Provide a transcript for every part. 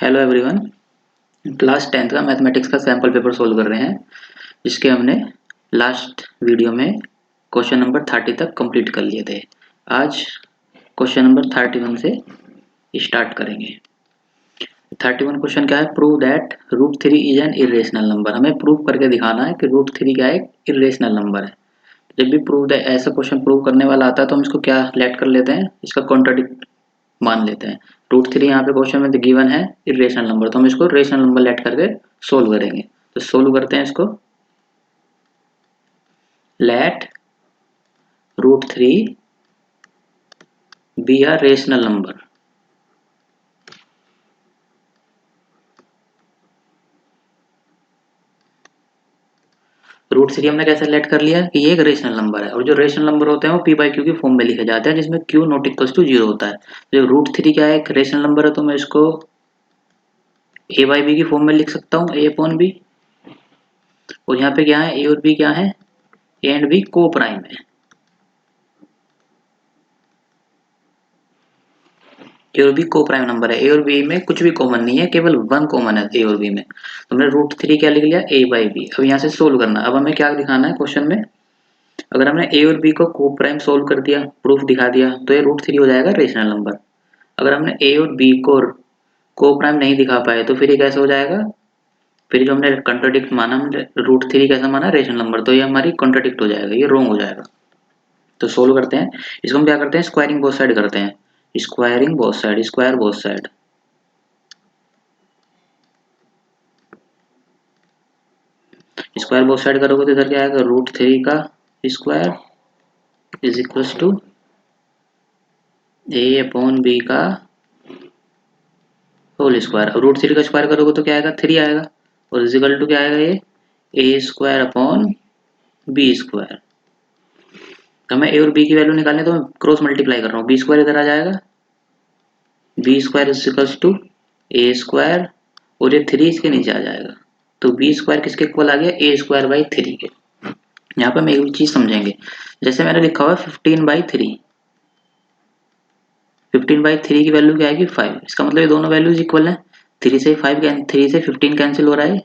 Hello everyone. Class 10th का mathematics का sample paper solve कर रहे हैं, जिसके हमने लास्ट वीडियो में क्वेश्चन नंबर 30 तक कंप्लीट कर लिए थे। आज क्वेश्चन नंबर 31 से स्टार्ट करेंगे। 31 क्वेश्चन क्या है? Prove that root three is an irrational number. हमें प्रूव करके दिखाना है कि रूट थ्री क्या है, एक इरेशनल नंबर है। जब भी ऐसा क्वेश्चन प्रूव करने वाला आता है तो हम इसको क्या लेट कर लेते हैं, इसका कॉन्ट्राडिक्ट मान लेते हैं। रूट थ्री यहाँ पे क्वेश्चन में गिवन है इरेशनल नंबर, तो हम इसको रेशनल नंबर लेट करके सोल्व करेंगे। तो सोल्व करते हैं इसको। Let root three be a rational number. Root three हमने कैसे लेट कर लिया कि ये एक रेशनल नंबर है, और जो रेशनल नंबर होते हैं वो पी बाई क्यू की फॉर्म में लिखे जाते हैं, जिसमें q not equals to zero होता है। जो रूट थ्री क्या है, एक रेशनल नंबर है, तो मैं इसको ए बाई बी की फॉर्म में लिख सकता हूँ, ए अपॉन बी। और यहाँ पे क्या है, ए और बी क्या है, ए एंड बी को प्राइम है। ए और बी को प्राइम नंबर है। ए और बी में कुछ भी कॉमन नहीं है, केवल वन कॉमन है ए और बी में। तो हमने रूट थ्री क्या लिख लिया, ए बाई बी। अब यहाँ से सोल्व करना। अब हमें क्या दिखाना है क्वेश्चन में, अगर हमने ए और बी को को प्राइम सोल्व कर दिया, प्रूफ दिखा दिया, तो ये रूट थ्री हो जाएगा रेशनल नंबर। अगर हमने ए और बी को प्राइम नहीं दिखा पाए तो फिर ये कैसे हो जाएगा, फिर जो हमने कॉन्ट्राडिक्ट माना, हमने रूट थ्री कैसा माना, रेशनल नंबर, तो ये हमारी कॉन्ट्राडिक्ट हो जाएगा, ये रॉन्ग हो जाएगा। तो सोल्व करते हैं इसको। हम क्या करते हैं, स्क्वायरिंग बोथ साइड करते हैं। Squaring both side, square both side. Square both side करोगे तो इधर क्या आएगा, रूट थ्री का square is equals to a upon b का होल स्क्वायर। रूट थ्री का स्क्वायर करोगे तो क्या आएगा, थ्री आएगा, और इजिकल टू क्या आएगा, ये ए स्क्वायर अपॉन बी स्क्वायर। हमें ए और बी की वैल्यू निकालनी है, तो मैं क्रॉस मल्टीप्लाई कर रहा हूँ। बी स्क्वायर इधर आ जाएगा, b square is equals to a square, और ये थ्री इसके नीचे आ जाएगा। तो बी स्क्वायर किसके इक्वल आ गया, ए स्क्वायर बाई थ्री के। यहाँ पे हम एक चीज समझेंगे, जैसे मैंने लिखा हुआ है 15/3। 15/3 की वैल्यू क्या आएगी, 5। इसका मतलब ये दोनों वैल्यूज इक्वल है। 3 से 15 कैंसिल हो रहा है,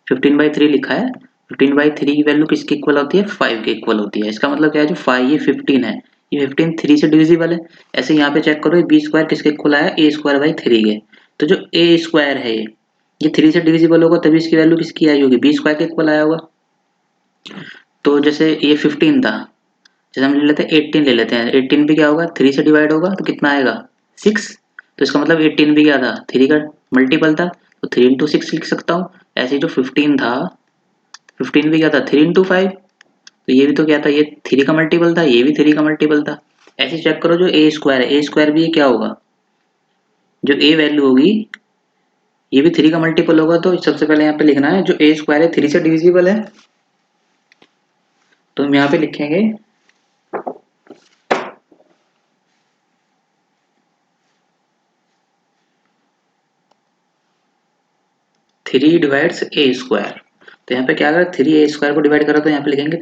15/3 लिखा है। 15/3 की वैल्यू किसकी इक्वल होती है, 5 के इक्वल होती है। इसका मतलब क्या है, जो 5 ये 15 है, ये 15 3 से डिविजिबल है। ऐसे यहाँ पे चेक करो, बी स्क्वायर किसके इक्वल आया, ए स्क्वायर बाई थ्री के। तो जो ए स्क्वायर है ये 3 से डिविजिबल होगा, तभी इसकी वैल्यू किसकी आई होगी, बी स्क्वायर के इक्वल आया होगा। तो जैसे ये 15 था, जैसे हम ले लेते हैं 18 ले लेते हैं। 18 भी क्या होगा, 3 से डिवाइड होगा तो कितना आएगा, 6। तो इसका मतलब 18 भी क्या था, 3 का मल्टीपल था, तो 3 इंटू 6 लिख सकता हूँ। ऐसे ही जो 15 था, 15 भी क्या था, 3 इंटू 5। तो ये भी तो क्या था, ये 3 का मल्टीपल था, ये भी 3 का मल्टीपल था। ऐसे चेक करो, जो ए स्क्वायर है, ए स्क्वायर भी ये क्या होगा, जो ए वैल्यू होगी ये भी 3 का मल्टीपल होगा। तो सबसे पहले यहाँ पे लिखना है, जो ए स्क्वायर है 3 से डिविजिबल है, तो हम यहाँ पे लिखेंगे 3 डिवाइड्स ए स्क्वायर। तो यहाँ पे क्या अगर 3 ए स्क्वायर को डिवाइड करा तो यहाँ पे लिखेंगे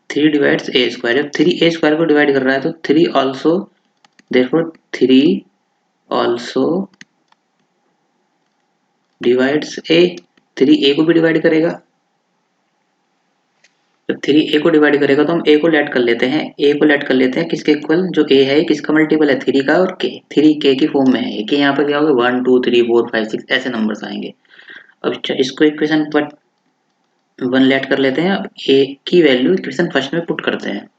3 डिवाइड्स ए स्क्वायर। जब 3 ए स्क्वायर को डिवाइड कर रहा है तो 3 ऑल्सो, देयरफॉर 3 ऑल्सो डिवाइड्स ए। 3 ए को भी डिवाइड करेगा। जब 3 ए को डिवाइड करेगा तो हम ए को लेट कर लेते हैं, ए को लेट कर लेते हैं किसके इक्वल, जो ए है किसका मल्टीपल है, 3 का, और के 3 के की फॉर्म में है। के यहाँ पर क्या होगा, 1 2 3 4 5 6 ऐसे नंबर्स आएंगे। अब इसको इक्वेशन पर वन लेट कर लेते हैं। अब ए की वैल्यू इक्वेशन फर्स्ट में पुट करते हैं,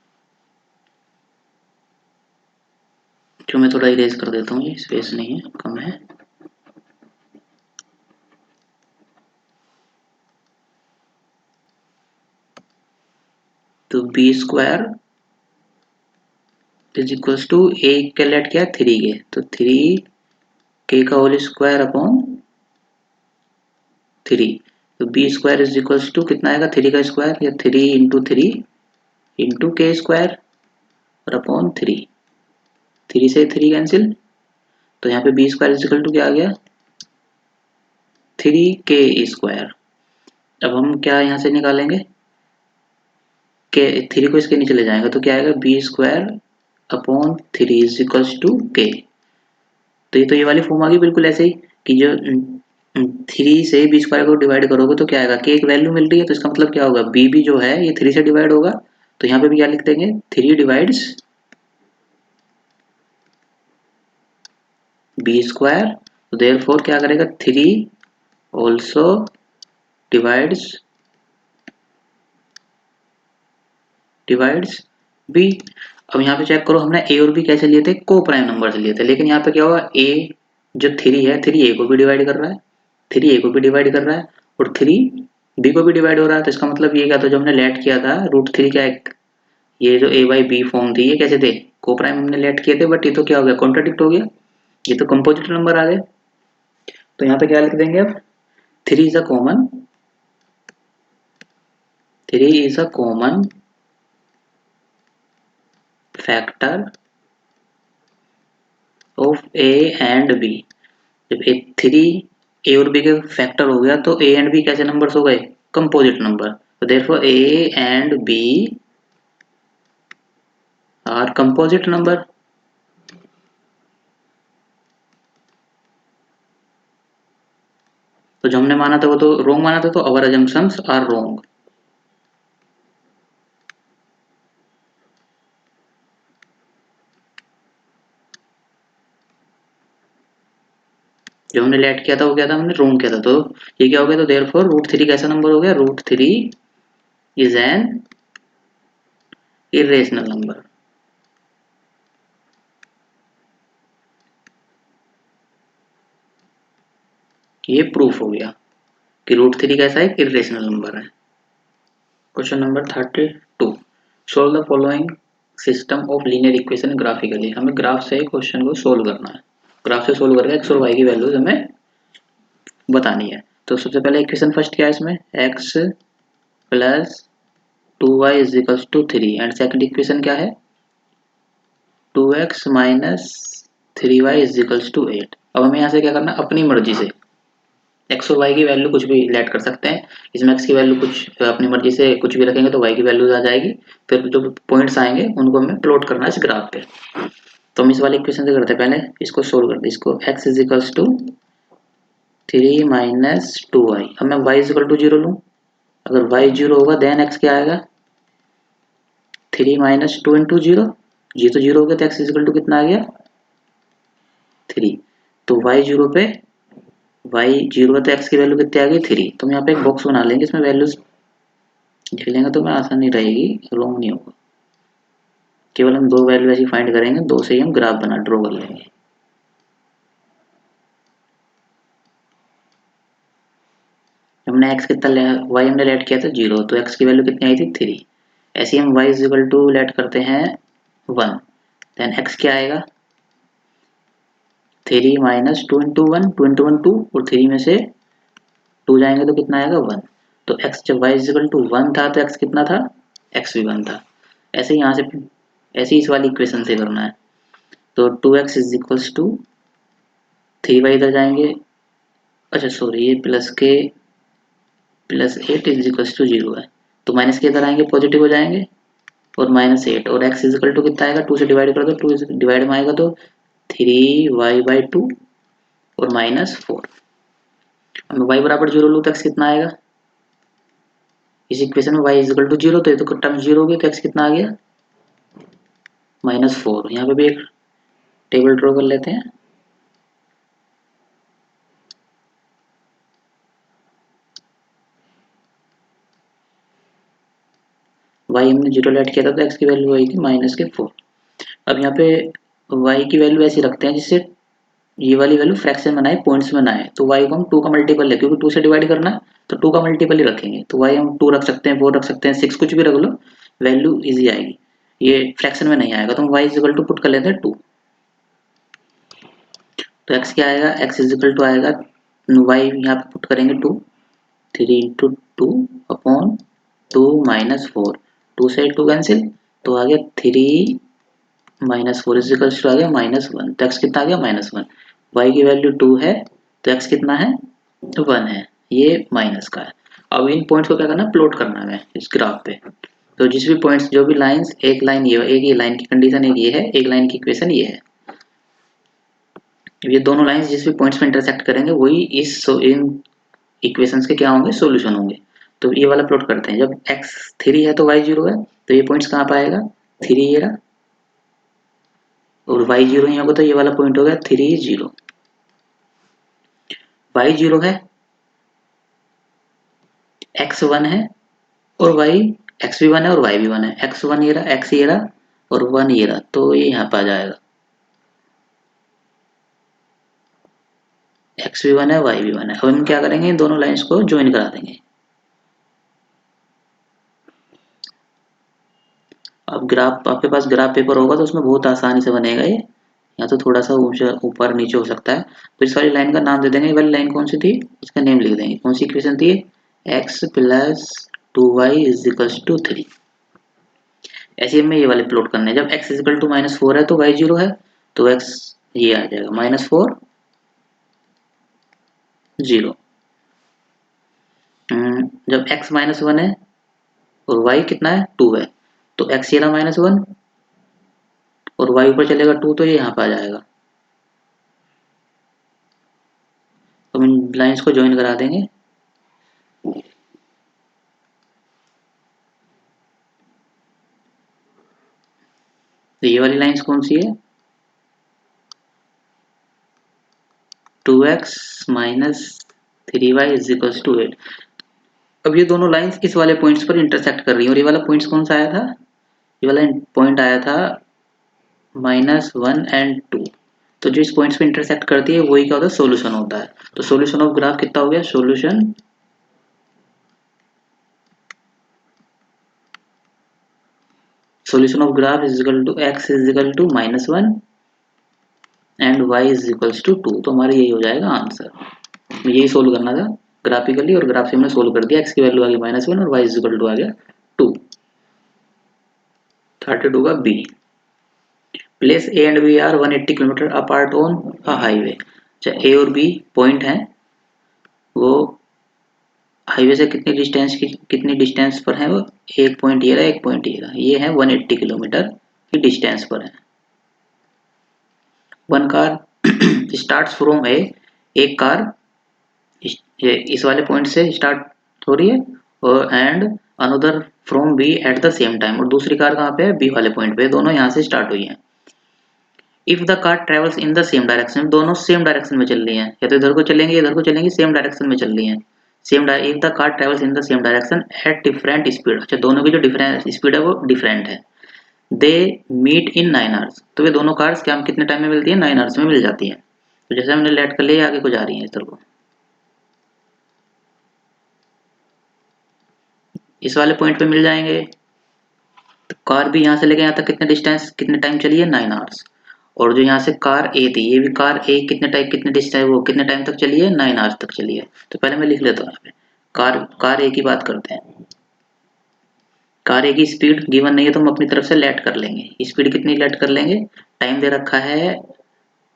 जो मैं थोड़ा इरेज कर देता हूँ, ये स्पेस नहीं है, कम है। तो b square is equals to a का लेट क्या है, 3 के, तो 3 के का होल स्क्वायर अपॉन 3। तो b square is equals to कितना आएगा, 3 का स्क्वायर, या 3 इंटू 3 इंटू के स्क्वायर और अपॉन 3। 3 से 3 कैंसिल, तो यहाँ पे b square is equal to क्या आ गया, 3 के स्क्वायर। अब हम क्या यहाँ से निकालेंगे, के 3 को इसके नीचे ले जाएंगे तो क्या आएगा, b square upon 3 is equals to k. तो ये वाली फॉर्म आ गई बिल्कुल ऐसे ही कि जो 3 से बी स्क्वायर को डिवाइड करोगे तो क्या आएगा, के एक वैल्यू मिल रही है तो इसका मतलब क्या होगा, बी भी जो है ये 3 से डिवाइड होगा। तो यहाँ पे भी क्या लिख देंगे, 3 डिवाइड्स बी स्क्वायर। तो देयरफॉर क्या करेगा, 3 ऑल्सो डिवाइड्स बी। अब यहाँ पे चेक करो, हमने ए और बी कैसे लिए थे, को प्राइम नंबर से लिए थे, लेकिन यहाँ पे क्या हुआ, ए जो 3 है, 3 ए को भी डिवाइड कर रहा है, 3 ए को भी डिवाइड कर रहा है और 3 बी को भी डिवाइड हो रहा है। तो इसका मतलब ये क्या था, जो हमने लेट किया था √3 क्या है, ये जो ए बाई बी फॉर्म थी ये कैसे थे, को प्राइम हमने लेट किए थे, बट ये तो क्या हो गया, कॉन्ट्राडिक्ट हो गया, ये तो कंपोजिट नंबर आ गए। तो यहाँ पे क्या लिख देंगे अब, 3 is a common, 3 is a common factor of a and b. जब ए 3 ए और बी के फैक्टर हो गया तो ए एंड बी कैसे नंबर्स हो गए, कंपोजिट नंबर। तो therefore a and b are composite number. तो जो हमने माना था वो तो रॉन्ग माना था, तो अवर अजम्पशंस आर रॉन्ग। जो हमने लेट किया था वो क्या था, हमने रॉन्ग किया था, तो ये क्या हो गया, तो देयरफॉर √3 कैसा नंबर हो गया, √3 इज एन इरेशनल नंबर। ये प्रूफ हो गया कि √3 कैसा है, इरेशनल नंबर है। Question number 32, solve the following system of linear equation graphically. हमें ग्राफ से क्वेश्चन को सोल्व करना है, ग्राफ से सोल्व करके एक्स और वाई की वैल्यूज हमें बतानी है। तो सबसे पहले इक्वेशन फर्स्ट क्या है इसमें, x plus 2y is equals to 3 and second equation क्या है, 2x minus 3y is equals to 8। अब हमें यहाँ से क्या करना है, अपनी मर्जी से x और y की वैल्यू कुछ भी लेट कर सकते हैं। इसमें x की वैल्यू कुछ अपनी मर्जी से कुछ भी रखेंगे तो y की वैल्यूज आ जाएगी। फिर जो पॉइंट्स आएंगे उनको हमें प्लॉट करना है इस ग्राफ पे। तो हम इस वाले इक्वेशन से करते हैं, पहले इसको सोल्व करते हैं। इसको x is equals to 3 minus 2y। अब मैं y इज इक्वल टू 0 लूँ, अगर y 0 होगा देन x क्या आएगा, 3 माइनस 2 इंटू 0, जी तो 0 हो गया तो x इज इक्वल टू कितना आ गया 3। तो y 0 पे y 0 है तो x की वैल्यू कितनी आ गई 3। तो हम यहाँ पे एक बॉक्स बना लेंगे, इसमें वैल्यूज लिख लेंगे तो मैं आसानी रहेगी, रॉन्ग नहीं होगा। केवल हम दो वैल्यू ऐसी फाइंड करेंगे, दो से ही हम ग्राफ बना ड्रॉ कर लेंगे। हमने x कितना y हमने लेट किया था 0, तो x की वैल्यू कितनी आई थी 3। ऐसे ही हम y is equal to let करते हैं 1, देन x क्या आएगा 3 माइनस 2 इंटू 1, 2 इंटू 1 2 और 3 में से 2 जाएंगे तो कितना आएगा 1। तो x जब y इज इक्वल टू 1 था तो x कितना था, x भी 1 था। ऐसे ही यहाँ से ऐसे ही इस वाली इक्वेशन से करना है। तो 2x is equals to 3y इधर जाएंगे, अच्छा सॉरी ये प्लस के प्लस 8 इज इक्वल्स टू 0 है, तो माइनस के इधर आएंगे पॉजिटिव हो जाएंगे और -8 और x इज इक्वल टू कितना आएगा, 2 से डिवाइड कर दो, 2 डिवाइड में आएगा तो 3y/2 और -4। अब y बराबर 0 लूँ तो x कितना आएगा, इस इक्वेशन में y इज इक्वल टू 0, तो ये तो टर्म 0 हो गया तो x कितना आ गया -4। यहाँ पे भी एक टेबल ड्रॉ कर लेते हैं। y हमने 0 लेट किया था तो x की वैल्यू आएगी -4। अब यहाँ पे y की वैल्यू ऐसी रखते हैं जिससे ये वाली वैल्यू फ्रैक्शन बनाए, पॉइंट्स में ना आए। तो y को हम 2 का मल्टीपल है, क्योंकि 2 से डिवाइड करना है तो 2 का मल्टीपल ही रखेंगे। तो y हम 2 रख सकते हैं, 4 रख सकते हैं, 6 कुछ भी रख लो, वैल्यू इजी आएगी, ये फ्रैक्शन में नहीं आएगा। तो हम y is equal to put कर लेते हैं 2। तो x क्या आएगा, x इज इक्वल टू आएगा y यहाँ पे पुट करेंगे 2, 3 इंटू 2 अपॉन 2 -4, 2 से 2 कैंसिल तो आ गया 3 -4 इज इक्वल टू आ गया -1। तो x कितना आ गया -1, y की वैल्यू 2 है तो x कितना है 1 है, ये माइनस का है। अब इन पॉइंट्स को क्या करना है, प्लॉट करना है इस ग्राफ पे। तो जिस भी पॉइंट्स, जो भी लाइंस, एक लाइन ये, एक ये लाइन की कंडीशन एक ये है, एक लाइन की इक्वेशन ये है। ये दोनों लाइंस जिस भी पॉइंट्स में इंटरसेक्ट करेंगे वही इन इक्वेशंस के क्या होंगे, सॉल्यूशन होंगे। तो ये वाला प्लॉट करते हैं। जब x 3 है तो y 0 है, तो ये पॉइंट्स कहाँ पर आएगा, 3 ये रहा, और y 0 ही होगा तो ये वाला पॉइंट हो गया 3 0। y 0 है, x 1 है, और y, x भी 1 है और y भी 1 है। x 1 ये रहा, x ये रहा, और 1 ये रहा, तो ये यहाँ पे आ जाएगा, x भी 1 है, y भी 1 है। अब हम क्या करेंगे, इन दोनों लाइंस को ज्वाइन करा देंगे। अब ग्राफ, आपके पास ग्राफ पेपर होगा तो उसमें बहुत आसानी से बनेगा ये, या तो थोड़ा सा ऊपर नीचे हो सकता है। तो इस वाली लाइन का नाम दे देंगे। ये वाली लाइन कौन सी थी, इसका नेम लिख देंगे। कौन सी इक्वेशन थी, x plus 2y is equals to 3। ऐसे हमें ये वाले प्लॉट करने हैं। जब x इज इक्वल टू -4 है तो y 0 है, तो x ये आ जाएगा -4 0। जब x -1 है और y कितना है, 2 है, तो x ये रहा -1 और y ऊपर चलेगा 2, तो ये यहाँ पे आ जाएगा। तो हम इन लाइंस को ज्वाइन करा देंगे। तो ये वाली लाइंस कौन सी है, 2x minus 3y is equals to 8। अब ये दोनों लाइंस इस वाले पॉइंट्स पर इंटरसेक्ट कर रही है, और ये वाला पॉइंट्स कौन सा आया था, ये वाला पॉइंट आया था -1 एंड 2। तो जो इस पॉइंट्स पे इंटरसेक्ट करती है वही क्या होता है, सॉल्यूशन होता है। तो सॉल्यूशन ऑफ ग्राफ कितना हो गया, solution of graph is equal to x is equal to -1 and y is equals to 2। तो हमारा यही हो जाएगा आंसर। यही सोल्व करना था ग्राफिकली, और ग्राफ से हमने सोल्व कर दिया। x की वैल्यू आ गई -1 और y इज इक्वल टू आ गया 2। 32 का b. Place a and b are 180 kilometre apart on a highway. अच्छा, ए और बी पॉइंट हैं, वो हाईवे से कितनी डिस्टेंस पर है, वो एक पॉइंट ये रहा, एक पॉइंट ये रहा, ये है 180 किलोमीटर की डिस्टेंस पर है। वन कार स्टार्ट्स फ्रॉम ए, एक कार इस वाले पॉइंट से स्टार्ट हो रही है, और and another from b at the same time, और दूसरी कार कहाँ पे है, बी वाले पॉइंट पे। दोनों यहाँ से स्टार्ट हुई हैं। If the car travels in the same direction, दोनों सेम डायरेक्शन में चल रही हैं, या तो इधर को चलेंगे इधर को चलेंगी, सेम डायरेक्शन में चल रही हैं। If the car travels in the same direction at different speed, अच्छा दोनों की जो डिफरेंट स्पीड है वो डिफरेंट है। दे मीट इन 9 आवर्स, तो ये दोनों कार्स क्या कितने टाइम में मिलती है, 9 आवर्स में मिल जाती हैं। तो जैसे हमने लेट कर लिया, आगे को जा रही है इस तरह को। इस वाले पॉइंट पे मिल जाएंगे। तो कार भी यहाँ से लेके यहाँ तक कितने डिस्टेंस, कितने टाइम चली है, 9 आवर्स। और जो यहाँ से कार ए थी, ये भी कार ए कितने डिस्टेंस, वो कितने टाइम तक चली है, 9 आवर्स तक चली है। तो पहले मैं लिख लेता हूँ यहाँ पे, कार ए की बात करते हैं। कार ए की स्पीड गिवन नहीं है तो हम अपनी तरफ से लेट कर लेंगे। स्पीड कितनी लेट कर लेंगे, टाइम दे रखा है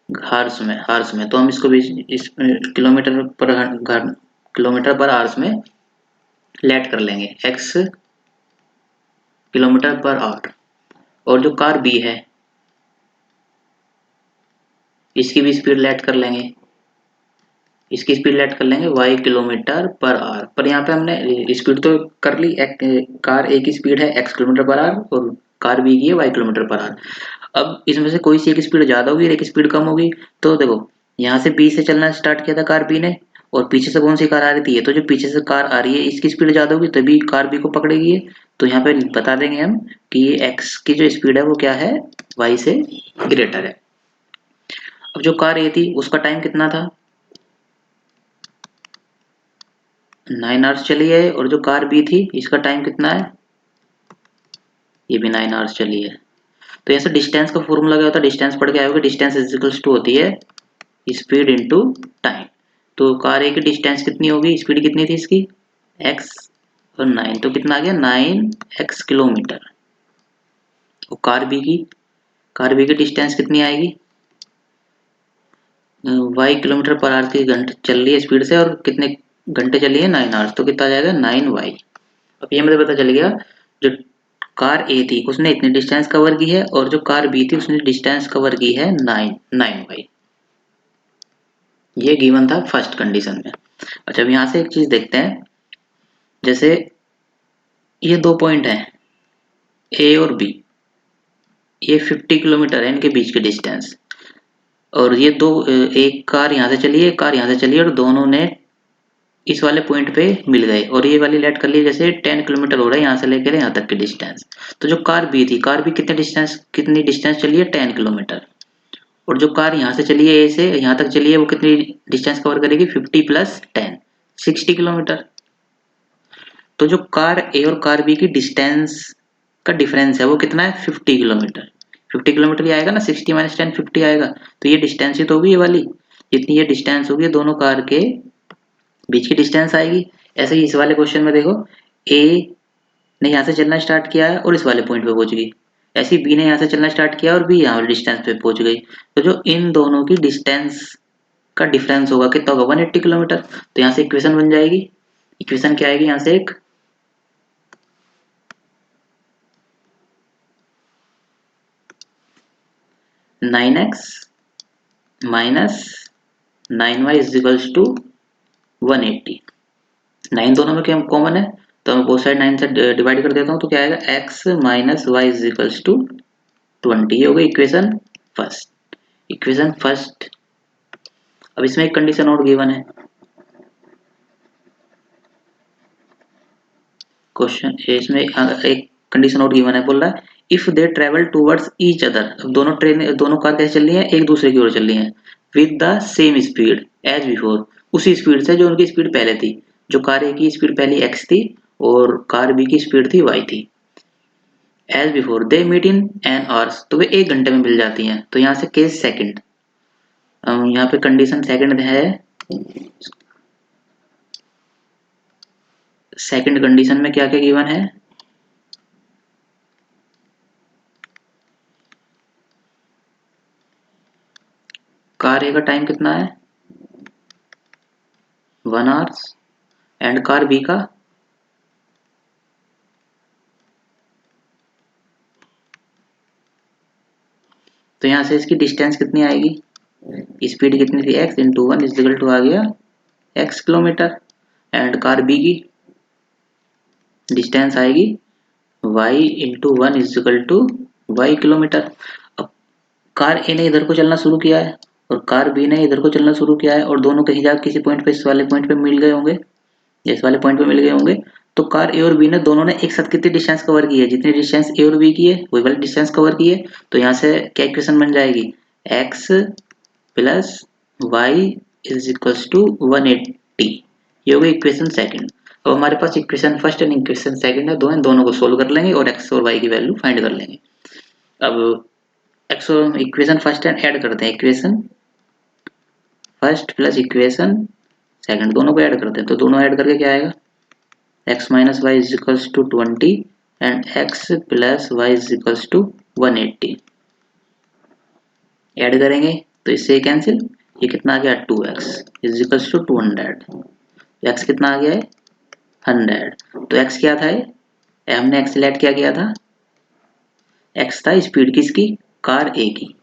हार्स में, तो हम इसको भी इस किलोमीटर पर आवर्स में लेट कर लेंगे, x किलोमीटर पर आवर। और जो कार बी है इसकी भी स्पीड लेट कर लेंगे, इसकी स्पीड लेट कर लेंगे y किलोमीटर पर आवर। पर यहाँ पे हमने स्पीड तो कर ली, कार ए की स्पीड है x किलोमीटर पर आवर और कार बी की है y किलोमीटर पर आवर। अब इसमें से कोई सी एक स्पीड ज्यादा होगी और एक स्पीड कम होगी। तो देखो, यहाँ से बी से चलना स्टार्ट किया था कार बी ने, और पीछे से कौन सी कार आ रही थी, ये तो जो पीछे से कार आ रही है इसकी स्पीड ज्यादा होगी तभी कार बी को पकड़ेगी ये। तो यहाँ पे बता देंगे हम कि ये एक्स की जो स्पीड है वो क्या है, वाई से ग्रेटर है। अब जो कार ए थी उसका टाइम कितना था, 9 आवर्स चली है, और जो कार बी थी इसका टाइम कितना है, ये भी 9 आवर्स चली है। तो यहाँ से डिस्टेंस का फॉर्मूला क्या होता है, डिस्टेंस पढ़ के आयोगे, डिस्टेंस इज इक्वल्स टू होती है स्पीड इनटू टाइम। तो कार ए की डिस्टेंस कितनी होगी, स्पीड कितनी थी इसकी, x और 9, तो कितना आ गया 9x किलोमीटर। और कार बी की डिस्टेंस कितनी आएगी, y किलोमीटर पर आवर की घंटे चल रही है स्पीड से, और कितने घंटे चली है, 9 आवर्स, तो कितना आ जाएगा 9y। अब ये मुझे पता चल गया, जो कार ए थी उसने इतनी डिस्टेंस कवर की है और जो कार बी थी उसने डिस्टेंस कवर की है 9 ये गिवन था फर्स्ट कंडीशन में। अच्छा अब यहाँ से एक चीज देखते हैं, जैसे ये दो पॉइंट हैं ए और बी, ये 50 किलोमीटर है इनके बीच की डिस्टेंस, और ये दो एक कार यहाँ से चली है एक कार यहाँ से चली है और दोनों ने इस वाले पॉइंट पे मिल गए और ये वाली लेट कर ली, जैसे 10 किलोमीटर हो रहा है यहाँ से लेकर यहाँ तक की डिस्टेंस। तो जो कार बी कितनी डिस्टेंस चली है 10 किलोमीटर, और जो कार यहाँ से चली है ए से यहाँ तक चली है वो कितनी डिस्टेंस कवर करेगी 50 प्लस 10 60 किलोमीटर। तो जो कार ए और कार बी की डिस्टेंस का डिफरेंस है वो कितना है 50 किलोमीटर। 50 किलोमीटर ही आएगा ना, 60 माइनस 10 50 आएगा, तो ये डिस्टेंस ही तो होगी ये वाली, जितनी ये डिस्टेंस होगी दोनों कार के बीच की डिस्टेंस आएगी। ऐसे ही इस वाले क्वेश्चन में देखो, ए ने यहाँ से चलना स्टार्ट किया है और इस वाले पॉइंट पे पहुंच गई, ऐसे ही बी ने यहाँ से चलना स्टार्ट किया और बी यहाँ वाले डिस्टेंस पे पहुंच गई। तो जो इन दोनों की डिस्टेंस का डिफरेंस होगा कितना होगा 180 किलोमीटर। तो यहाँ से इक्वेशन बन जाएगी, इक्वेशन क्या आएगी यहाँ से एक 9x minus 9y is equals to 180। 9 दोनों में क्या कॉमन है, तो मैं बोथ साइड 9 से डिवाइड कर देता हूँ, तो क्या आएगा x minus y is equals to 20। ये हो गई इक्वेशन फर्स्ट। Equation first. अब इसमें एक कंडीशन और गिवन है, क्वेश्चन इसमें एक कंडीशन और गिवन है, बोल रहा है if they travel towards each other. अब दोनों कार कैसे चल रही है एक दूसरे की ओर चल रही है, with the same speed as before, उसी स्पीड से जो उनकी स्पीड पहले थी। जो कार ए की स्पीड पहले x थी और कार बी की स्पीड थी y थी। As before they meet in an hours, तो वे 1 घंटे में मिल जाती हैं। तो यहाँ से केस सेकंड, यहाँ पे कंडीशन सेकंड है, सेकंड कंडीशन में क्या क्या गिवन है, कार ए का टाइम कितना है 1 आवर्स एंड कार बी का तो यहाँ से इसकी डिस्टेंस कितनी आएगी, स्पीड कितनी थी x into one is equal to आ गया x kilometre, and car b की डिस्टेंस आएगी y into one is equal to y kilometre. अब कार ए ने इधर को चलना शुरू किया है और कार बी ने इधर को चलना शुरू किया है और दोनों कहीं जाकर किसी पॉइंट पे इस वाले पॉइंट पे मिल गए होंगे, इस वाले पॉइंट पे मिल गए होंगे। तो कार ए और बी ने दोनों ने एक साथ कितनी डिस्टेंस कवर की है, जितनी डिस्टेंस ए और बी की है वही वाली डिस्टेंस कवर की है। तो यहाँ से क्या इक्वेशन बन जाएगी x plus y is equals to 180। ये हो गई इक्वेशन सेकंड। अब हमारे पास equation first and equation second है, दोनों को सोल्व कर लेंगे और x और y की वैल्यू फाइंड कर लेंगे। अब x और इक्वेशन फर्स्ट एंड ऐड करते हैं, equation first plus equation second दोनों को ऐड करते हैं, तो दोनों ऐड करके क्या आएगा x minus y is equals to 20 and x plus y is equals to 180। Add करेंगे तो इससे कैंसिल, ये कितना आ गया 2x is equals to 200। x कितना आ गया है 100। तो x क्या था ये हमने x सेलेक्ट क्या किया था, x था स्पीड किसकी कार ए की,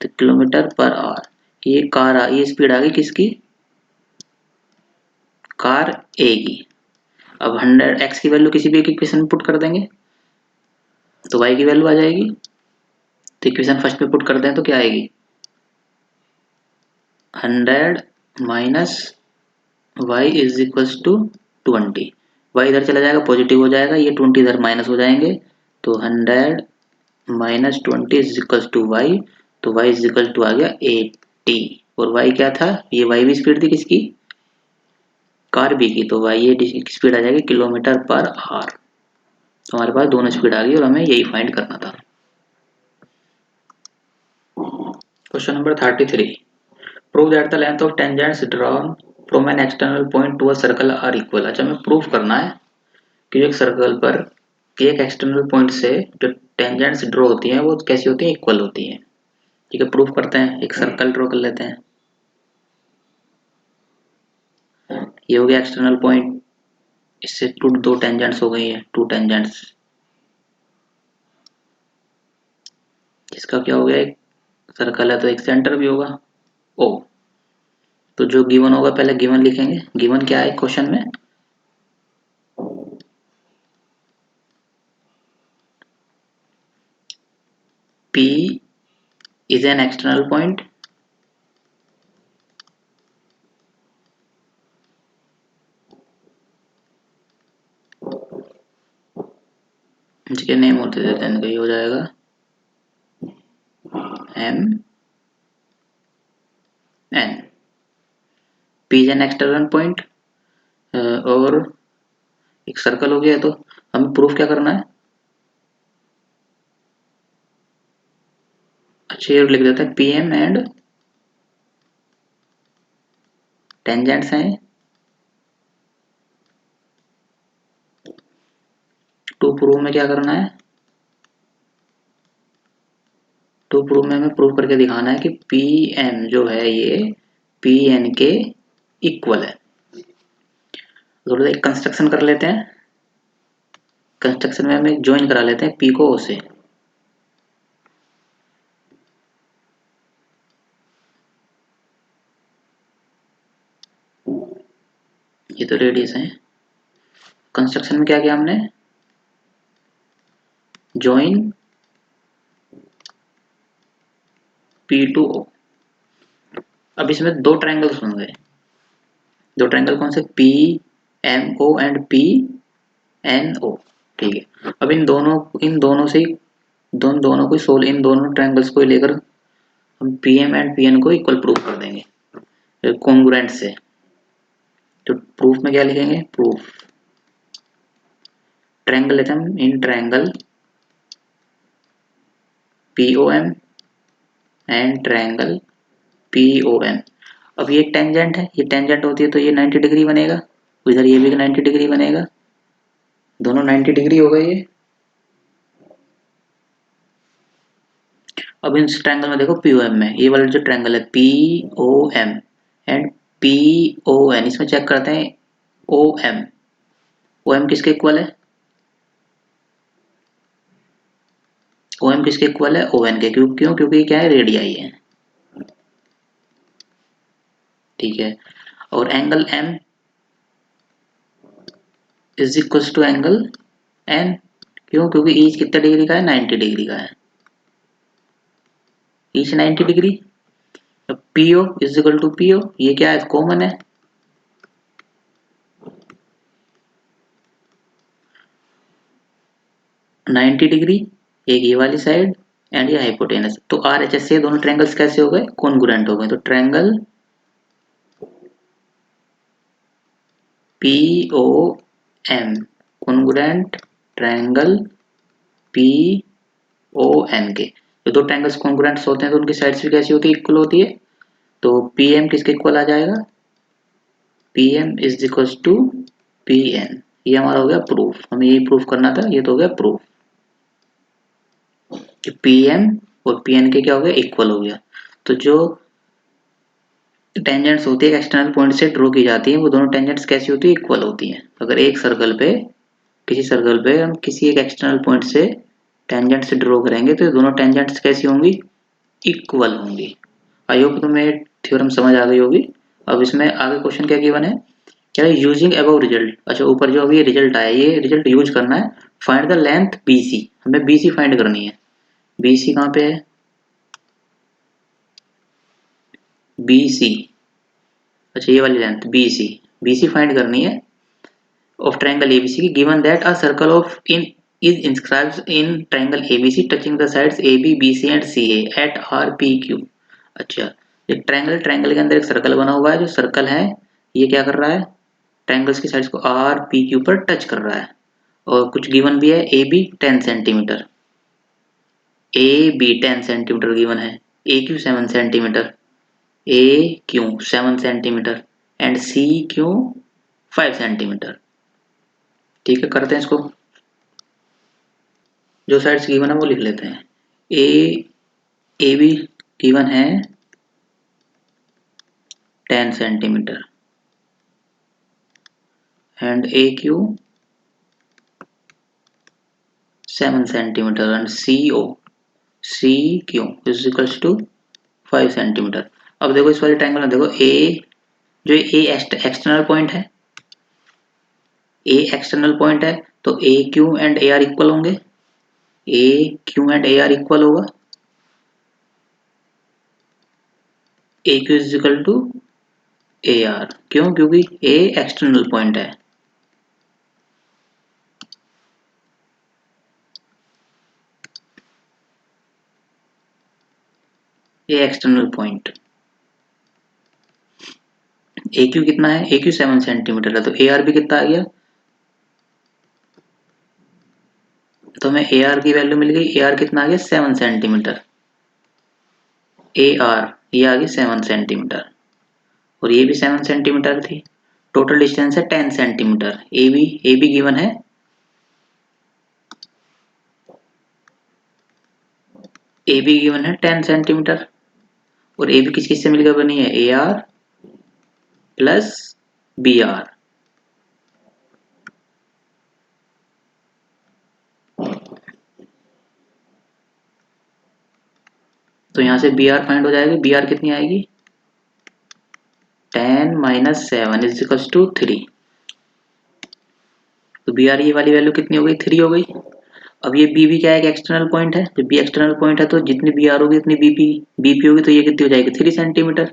तो किलोमीटर पर आवर। ये स्पीड आ गई किसकी कार ए की। अब 100 x की वैल्यू किसी भी एक इक्वेशन में पुट कर देंगे तो y की वैल्यू आ जाएगी। तो इक्वेशन फर्स्ट में पुट करते हैं तो क्या आएगी 100 minus y is equals to 20। y इधर चला जाएगा पॉजिटिव हो जाएगा, ये 20 इधर माइनस हो जाएंगे, तो 100 minus 20 is equals to y। तो y इज इक्वल टू आ गया 80 और y क्या था, ये y भी स्पीड थी किसकी कार बी की, तो y ये स्पीड आ जाएगी किलोमीटर पर आवर। तो हमारे पास दोनों स्पीड आ गई और हमें यही फाइंड करना था। Question number 33, prove that the length of tangents drawn from an external point to a circle are equal. अच्छा हमें प्रूफ करना है कि एक सर्कल पर एक एक्सटर्नल पॉइंट से जो टेंजेंट्स ड्रॉ होती हैं वो कैसी होती हैं इक्वल होती हैं। ठीक है प्रूफ करते हैं, एक सर्कल ड्रॉ कर लेते हैं। ये हो गया एक्सटर्नल पॉइंट, इससे दो टेंजेंट्स हो गई है, टू टेंजेंट्स। इसका क्या हो गया, एक सर्कल है तो एक सेंटर भी होगा ओ। तो जो गिवन होगा पहले गिवन लिखेंगे। गिवन क्या है क्वेश्चन में, P is an external point जिसके नेम होते थे देन का हो जाएगा M N। P is an external point और एक सर्कल हो गया, तो हमें प्रूफ क्या करना है। अच्छा ये लिख देता है पी एम एंड टेंजेंट्स हैं टू प्रूव में क्या करना है, टू प्रूव में हमें प्रूव करके दिखाना है कि पी एम जो है ये पी एन के इक्वल है। थोड़ा सा एक कंस्ट्रक्शन कर लेते हैं। कंस्ट्रक्शन में हम एक ज्वाइन करा लेते हैं पी को ओ से। ये तो रेडियस है। कंस्ट्रक्शन में क्या किया हमने, ज्वाइन पी टू ओ। अब इसमें दो ट्रायंगल्स होंगे, दो ट्रायंगल कौन से, P M O and P N O. ठीक है, अब इन दोनों से दोनों को सोल्व, इन दोनों ट्रायंगल्स को लेकर हम P M and P N को इक्वल प्रूव कर देंगे कॉन्ग्रुएंट से। तो प्रूफ में क्या लिखेंगे, प्रूफ ट्रायंगल लेते हैं हम, इन triangle P O M and triangle P O N. अब ये टेंजेंट है, ये टेंजेंट होती है तो ये 90 डिग्री बनेगा, इधर ये भी 90 डिग्री बनेगा, दोनों 90 डिग्री हो गए ये। अब इस ट्रायंगल में देखो पी ओ एम में, ये वाला जो ट्रायंगल है P O M and P O N, इसमें चेक करते हैं ओ एम, ओ एम किसके इक्वल है, ओ एम किसके इक्वल है, ओ एन के। क्यों, क्योंकि क्या है, रेडियाई है। ठीक है, और angle M is equal to angle N. क्यों, क्योंकि ईच कितना डिग्री का है, 90 डिग्री का है, ईच 90 डिग्री। अब PO is equal to PO, ये क्या है, कॉमन है, नाइन्टी डिग्री एक ये वाली साइड एंड ये हाइपोटेनस। तो आर एच एस से दोनों ट्रायंगल्स कैसे हो गए, कॉन्ग्रुएंट हो गए। तो triangle P O M congruent triangle P O N के। जो दो ट्रायंगल्स कॉन्ग्रुएंट्स होते हैं तो उनकी साइड्स भी कैसी होती है, इक्वल होती है। तो पी एम किसके इक्वल आ जाएगा, P M is equal to P N. ये हमारा हो गया प्रूफ, हमें यही प्रूफ करना था, ये तो हो गया प्रूफ कि पी एम और पी एन के क्या हो गया, इक्वल हो गया। तो जो टेंजेंट्स होती है एक्सटर्नल पॉइंट से ड्रॉ की जाती है, वो दोनों टेंजेंट्स कैसी होती है, इक्वल होती हैं। अगर एक सर्कल पे, किसी सर्कल पे हम किसी एक एक्सटर्नल पॉइंट से टेंजेंट से ड्रॉ करेंगे तो ये दोनों टेंजेंट्स कैसी होंगी, इक्वल होंगी। आई होप तुम्हें थ्योरम समझ आ गई होगी। अब इसमें आगे क्वेश्चन क्या गिवन है, क्या है, यूजिंग अबव रिजल्ट। अच्छा ऊपर जो अभी रिजल्ट आया, ये रिजल्ट यूज करना है। Find the length B C, हमें बी सी फाइंड करनी है। बी सी कहाँ पे है, बी सी, अच्छा ये वाली length B C, B C find करनी है of triangle ABC given that a circle of in is inscribed in triangle ABC touching the sides AB, BC and CA at RPQ। अच्छा, एक triangle के अंदर एक सर्कल बना हुआ है, जो सर्कल है ये क्या कर रहा है, ट्रायंगल्स की साइड्स को RPQ पर टच कर रहा है। और कुछ गिवन भी है, AB 10 centimetre, AB 10 centimetre given है, AQ 7 centimetre, AQ 7 centimetre and CQ 5 centimetre. ठीक है, करते हैं इसको, जो साइड्स गिवन है वो लिख लेते हैं। ए बी गिवन है 10 centimetre and A Q 7 centimetre and C O C Q is equals to 5 centimetre. अब देखो इस वाले ट्रायंगल में देखो ए, जो ए एक्सटर्नल पॉइंट है, ए एक्सटर्नल पॉइंट है, तो a q and a r equal होंगे, a q and a r equal होगा, a q is equal to a r. क्यों? क्योंकि ए एक्सटर्नल पॉइंट है। A external point, a q कितना है, ए क्यू 7 सेंटीमीटर है, तो ए आर भी कितना आ गया, तो हमें ए आर की वैल्यू मिल गई, ए आर कितना आ गया 7 सेंटीमीटर, ए आर ये आ गई 7 सेंटीमीटर, और ये भी 7 सेंटीमीटर थी। टोटल डिस्टेंस है 10 सेंटीमीटर। ए बी गिवन है, ए बी गिवन है 10 सेंटीमीटर, और ए बी किस किस से मिलकर बनी है, A R plus B R. तो यहाँ से बी आर फाइंड हो जाएगी, बी आर कितनी आएगी, 10 माइनस 7 इज इक्वल्स टू 3। तो बी आर ये वाली वैल्यू कितनी हो गई, 3 हो गई। अब ये बी भी क्या है, एक एक्सटर्नल पॉइंट है, जब बी एक्सटर्नल पॉइंट है तो जितनी बी आर होगी उतनी बीपी होगी, तो ये कितनी हो जाएगी 3 सेंटीमीटर।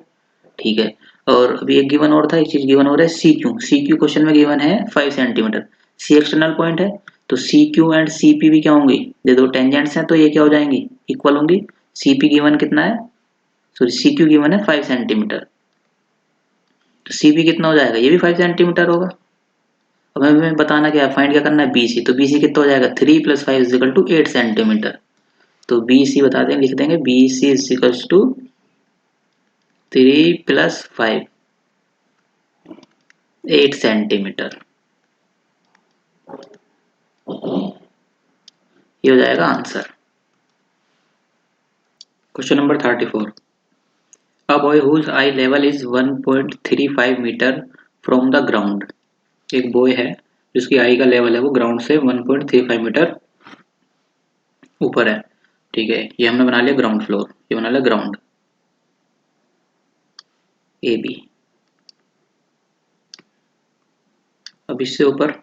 ठीक है। और अभी एक गिवन और था, एक चीज गिवन और है, सी क्यू क्वेश्चन में गिवन है 5 सेंटीमीटर। सी एक्सटर्नल पॉइंट है, तो C Q and C P भी क्या होंगी, ये दो टेंजेंट्स हैं तो ये क्या हो जाएंगी, इक्वल होंगी। सी पी गिवन कितना है, सॉरी सी क्यू गिवन है 5 सेंटीमीटर, तो सी पी कितना हो जाएगा, ये भी 5 सेंटीमीटर होगा। अब हमें बताना क्या है, फाइंड क्या करना है, बी सी। तो बी सी कितना हो जाएगा, 3 plus 5 is equal to 8 centimetre. तो बी सी बता दें, लिख देंगे B C is equal to 3 plus 5 8 centimetre. ये हो जाएगा answer. Question number 34। A boy whose eye level is 1.35 metre from the ground. एक बॉय है जिसकी आई का लेवल है वो ग्राउंड से 1.35 मीटर ऊपर है। ठीक है, ये हमने बना लिया ग्राउंड फ्लोर, ये बना लिया ग्राउंड ए बी। अब इससे ऊपर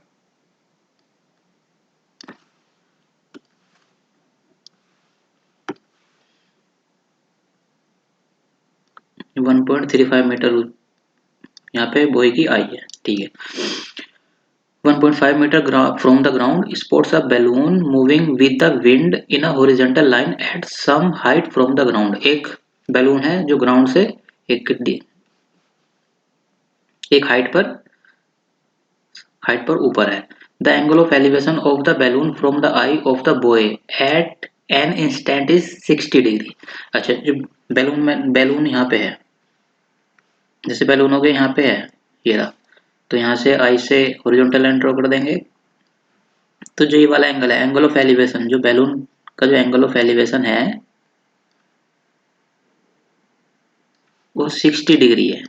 1.35 मीटर यहाँ पे बॉय की आई है। ठीक है, 1.5 metre from the ground spots a balloon moving with the wind in a horizontal line at some height from the ground. एक बैलून है जो ग्राउंड से एक एक हाइट पर ऊपर है। The angle of elevation of the balloon from the I of the boy eight an instant is 60 degree. अच्छा, जो बैलून यहाँ पे है, जैसे बैलून हो गया यहाँ पे है, ये रहा, तो यहाँ से आई से हॉरिजॉन्टल लाइन ड्रॉ कर देंगे। तो जो ये वाला एंगल है, एंगल ऑफ एलिवेशन, जो बैलून का जो एंगल ऑफ एलिवेशन है वो 60 डिग्री है।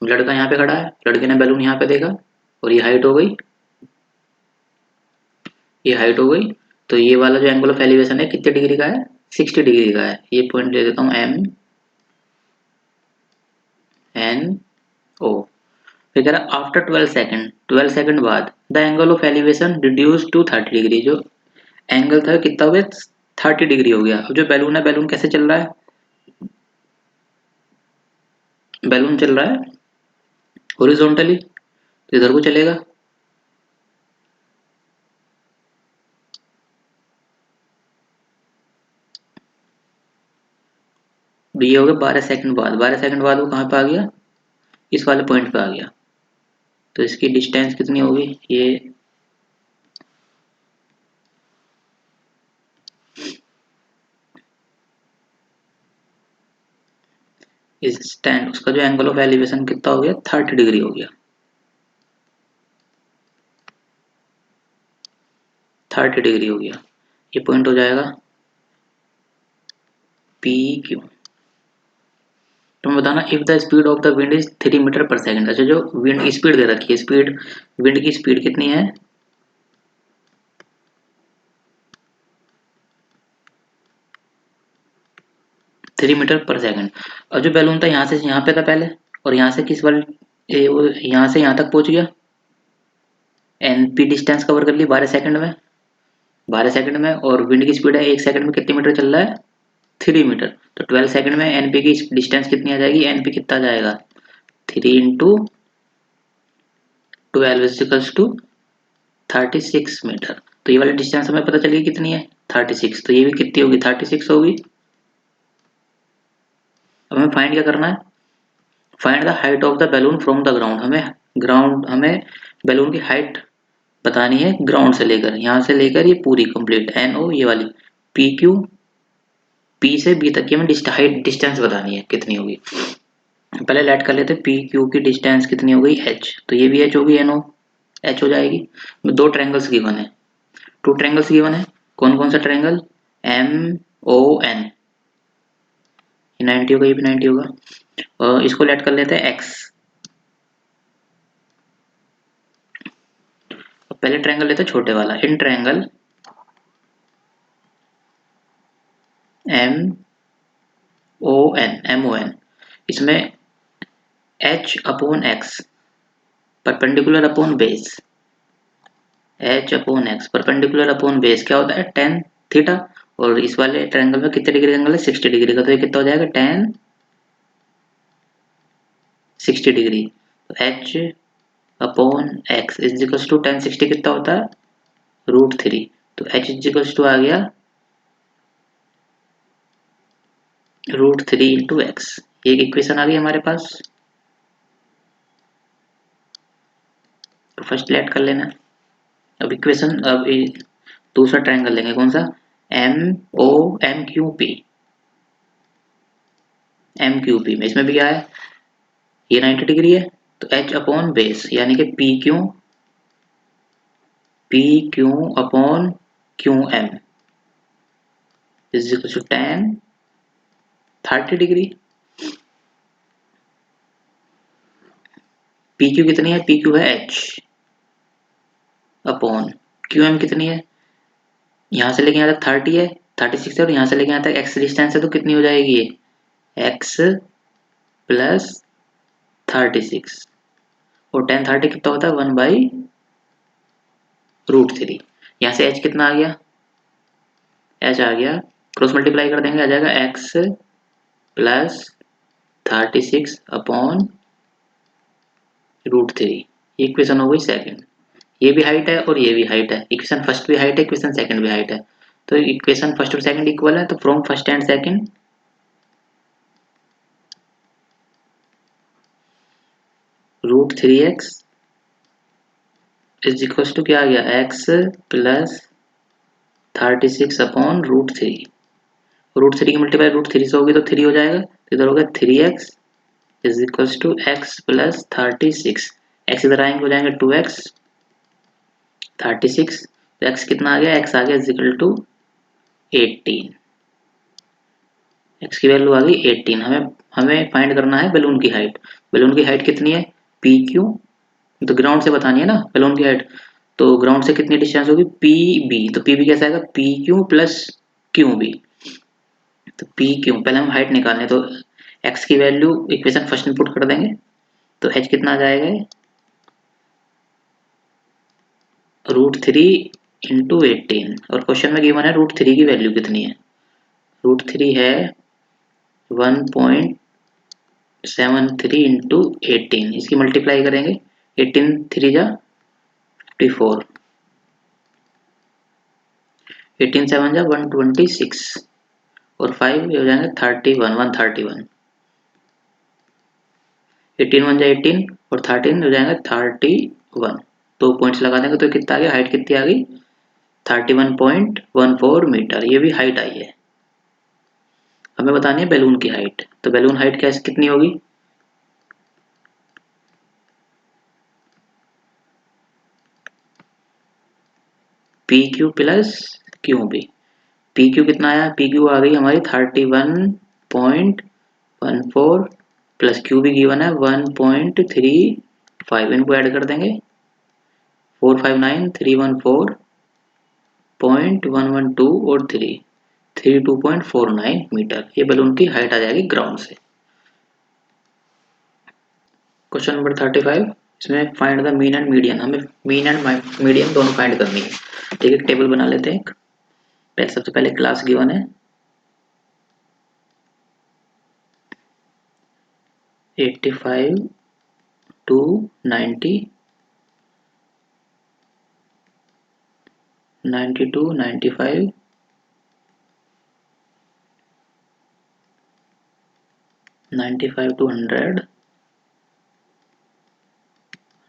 लड़का यहाँ पे खड़ा है, लड़के ने बैलून यहाँ पे देखा, और ये हाइट हो गई, ये हाइट हो गई। तो ये वाला जो एंगल ऑफ एलिवेशन है कितने डिग्री का है, 60 डिग्री का है। ये पॉइंट ले देता हूँ एम एन ओ। फिर कह रहा आफ्टर 12 सेकंड बाद the angle of elevation reduce to 30 degree. जो एंगल था कितना हो गया, 30 डिग्री हो गया। अब जो बैलून है, बैलून कैसे चल रहा है, बैलून चल रहा है हॉरिजॉन्टली, तो इधर को चलेगा। ये हो गया 12 सेकंड बाद, 12 सेकंड बाद वो कहाँ पे आ गया, इस वाले पॉइंट पे आ गया। तो इसकी डिस्टेंस कितनी होगी, ये इस स्टैंड, उसका जो एंगल ऑफ एलिवेशन कितना हो गया, 30 डिग्री हो गया, 30 डिग्री हो गया। ये पॉइंट हो जाएगा पी क्यू। तो बताना if the speed of the wind is 3 metre per second. अच्छा, जो विंड स्पीड दे रखी है, स्पीड, विंड की स्पीड कितनी है, 3 मीटर पर सेकंड। और जो बैलून था यहाँ से यहाँ पे था पहले, और यहाँ से किस वाले वो यहाँ से यहाँ तक पहुँच गया, एनपी डिस्टेंस कवर कर ली 12 सेकंड में, 12 सेकंड में। और विंड की स्पीड है 1 सेकंड में कितने मीटर चल रहा है, 3 मीटर। तो 12 सेकंड में एनपी की डिस्टेंस कितनी आ जाएगी, एनपी कितना जाएगा, 3 इंटू 12 इजिकल्स टू 36 मीटर। तो ये वाली डिस्टेंस हमें पता चली कितनी है, 36। तो ये भी कितनी होगी, 36 होगी। अब हमें फाइंड क्या करना है, find the height of the balloon from the ground. हमें बैलून की हाइट बतानी है ग्राउंड से लेकर, यहाँ से लेकर ये पूरी कंप्लीट एन ओ ये वाली, पी क्यू, पी से बी तक की हमें हाइट डिस्टेंस बतानी है कितनी होगी। पहले लेट कर लेते हैं, पी क्यू की डिस्टेंस कितनी हो गई, एच। तो ये भी एच होगी, एन ओ एच हो जाएगी। दो ट्रायंगल्स गिवन है, टू ट्रायंगल्स गिवन है। कौन कौन सा ट्रायंगल, एम ओ एन, ये 90 होगा, ये भी 90 होगा। और इसको लेट कर लेते हैं एक्स। पहले ट्रायंगल लेते हैं छोटे वाला, in triangle M O N, इसमें h upon x perpendicular upon base, h upon x perpendicular upon base क्या होता है, टेन थीटा। और इस वाले ट्रायंगल में कितने डिग्री एंगल है, 60 डिग्री का। तो ये कितना हो जाएगा, टेन 60 डिग्री। तो H upon X is equals to tan 60 कितना होता है, √3। तो एच इजिकल्स टू आ गया √3 इंटू एक्स। ये एक इक्वेशन आ गई हमारे पास। तो फर्स्ट लेट कर लेना। अब इक्वेशन, अब दूसरा ट्रायंगल लेंगे, कौन सा, M O M Q P, M Q P में इसमें भी क्या है, ये 90 डिग्री है। तो एच अपॉन बेस यानी कि P Q upon Q M is equal to tan 30 degree. P Q कितनी है, पी क्यू है एच अपॉन क्यू एम कितनी है, यहाँ से लेके यहाँ तक 30 है, 36 है। और यहाँ से लेके यहाँ तक एक्स डिस्टेंस है, तो कितनी हो जाएगी ये, एक्स प्लस 36। और टेन 30 कितना होता है, 1/√3। यहाँ से h कितना आ गया, h आ गया, क्रॉस मल्टीप्लाई कर देंगे, आ जाएगा x प्लस 36 अपॉन √3। ये इक्वेशन हो गई सेकंड। ये भी हाइट है और ये भी हाइट है, इक्वेशन फर्स्ट भी हाइट है, इक्वेशन सेकंड भी हाइट है। तो इक्वेशन फर्स्ट और सेकंड इक्वल है, तो from first and second √3x is equal to क्या आ गया, x प्लस 36 अपॉन √3। √3 की मल्टीप्लाई √3 से होगी तो 3 हो जाएगा। तो इधर होगा 3x is equal to x plus 36। x इधर आएंगे हो जाएंगे 2x 36। तो x कितना आ गया, x आ गया इज इक्वल टू 18। x की वैल्यू आ गई 18। हमें फाइंड करना है बैलून की हाइट। बैलून की हाइट कितनी है, पी क्यू, तो ग्राउंड से बतानी है ना बैलून की हाइट। तो ग्राउंड से कितनी डिस्टेंस होगी, पी बी। तो पी बी कैसा आएगा, P Q plus Q B. तो पी क्यू पहले हम हाइट निकालने, तो x की वैल्यू इक्वेशन फर्स्ट में पुट कर देंगे। तो h कितना आ जाएगा, √3 इंटू 18। और क्वेश्चन में गिवन है √3 की वैल्यू कितनी है, √3 है 1.73 इंटू 18। इसकी मल्टीप्लाई करेंगे, 18 3 जा 54, 18 7 जा 126 और 5 ये हो जाएंगे 31, 131। 18 1 जा 18 और 13 हो जाएगा 31। 2 पॉइंट्स लगा देंगे तो कितना आ गया, हाइट कितनी आ गई, 31.14 मीटर। ये भी हाइट आई है। हमें बतानी है बैलून की हाइट। तो बैलून हाइट कैसे कितनी होगी, P Q plus Q B. P Q कितना आया, पी क्यू आ गई हमारी 31.14 प्लस क्यू भी गिवन है 1.35। इनको ऐड कर देंगे, 459 314.112 और 3 32.49 मीटर, ये बलून की हाइट आ जाएगी ग्राउंड से। क्वेश्चन नंबर 35, इसमें find the mean and median, हमें मीन एंड मीडियन दोनों फाइंड करनी है। ठीक है, टेबल बना लेते हैं। सबसे पहले क्लास गिवन है 85 to 90, 92, 95, 95 to 100,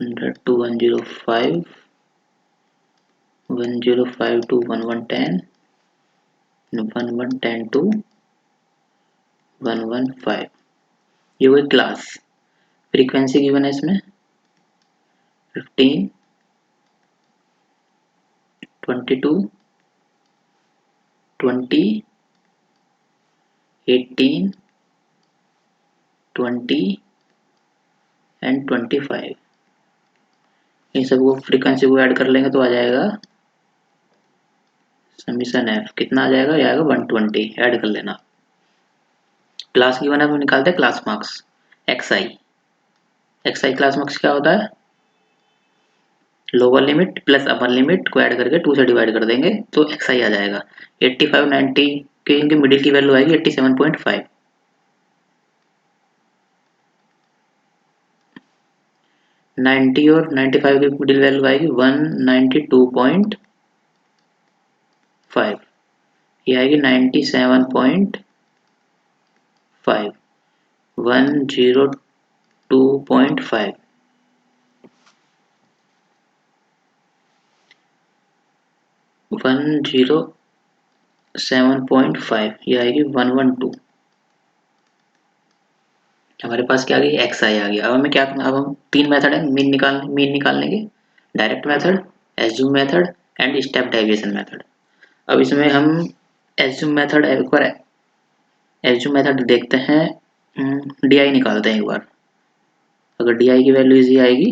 100 to 105, 105 to 1110, 1110 to 115। ये हुई क्लास। फ्रीक्वेंसी गिवन है इसमें 15, 22, 20, 18, 20 एंड 25। इन सबको फ्रीक्वेंसी को ऐड कर लेंगे तो आ जाएगा समीशन एफ, कितना आ जाएगा, ये आएगा 120। ऐड कर लेना। क्लास गिवन है, हम निकालते हैं क्लास मार्क्स। एक्स आई क्लास मार्क्स क्या होता है, lower limit plus upper limit को ऐड करके 2 से डिवाइड कर देंगे तो एक्स आई आ जाएगा। 85 90 के इनके मिडिल की वैल्यू आएगी 87.5। 90 और 95 की मिडिल वैल्यू आएगी 192.5, ये आएगी 97.5, 102.5, 107.5, ये आएगी 112। हमारे पास क्या आ गई, एक्स आई आ गया। अब हमें क्या, अब हम 3 मेथड है मीन निकालने के, direct method, assume method and step deviation method. अब इसमें हम एज्यूम मेथड, एक बार एज्यूम मेथड देखते हैं, डी आई निकालते हैं एक बार। अगर डी आई की वैल्यू इजी आएगी,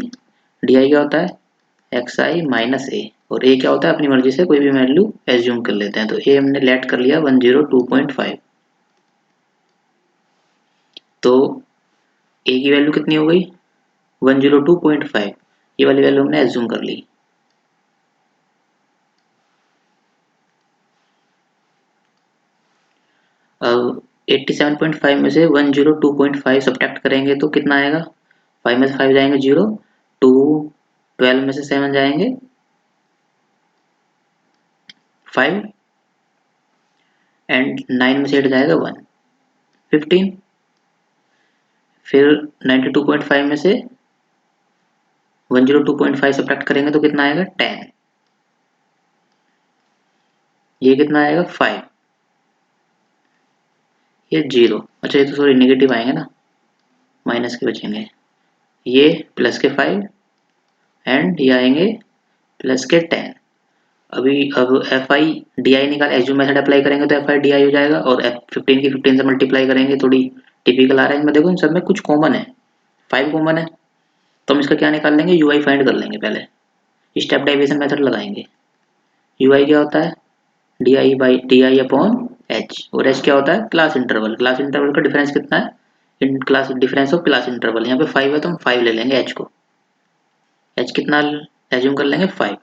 डी आई क्या होता है, एक्स आई माइनस ए, और ए क्या होता है, अपनी मर्जी से कोई भी वैल्यू एज्यूम कर लेते हैं। तो ए हमने लेट कर लिया 102.5, तो ए की वैल्यू कितनी हो गई 102.5, ये वाली वैल्यू हमने एज्यूम कर ली। अब 87.5 में से 102.5 सब्ट्रैक्ट करेंगे तो कितना आएगा, 5 में से 5 जाएंगे 0, 2 12 में से 7 जाएंगे 5 एंड 9 में से 8 जाएगा 1, 15। फिर 92.5 में से 102.5 सब्ट्रैक्ट करेंगे तो कितना आएगा 10, ये कितना आएगा 5, ये 0, अच्छा ये तो सॉरी नेगेटिव आएंगे ना, माइनस के बचेंगे, ये प्लस के 5 एंड ये आएंगे प्लस के 10। अभी अब एफ आई डी आई निकाल, एज्यूम मेथड अप्लाई करेंगे तो एफ आई डी आई हो जाएगा, और एफ 15 की 15 से मल्टीप्लाई करेंगे, थोड़ी टिपिकल आ रहा है इनमें। देखो इन सब में कुछ कॉमन है, 5 कॉमन है, तो हम इसका क्या निकाल लेंगे, यू आई फाइंड कर लेंगे। पहले स्टेप डेविएशन मेथड लगाएंगे। यू आई क्या होता है, D I by D I upon H, और एच क्या होता है, क्लास इंटरवल। क्लास इंटरवल का डिफरेंस कितना है, in class difference of class interval, यहाँ पे 5 है तो हम 5 ले लेंगे एच को। एच कितना एज्यूम कर लेंगे 5,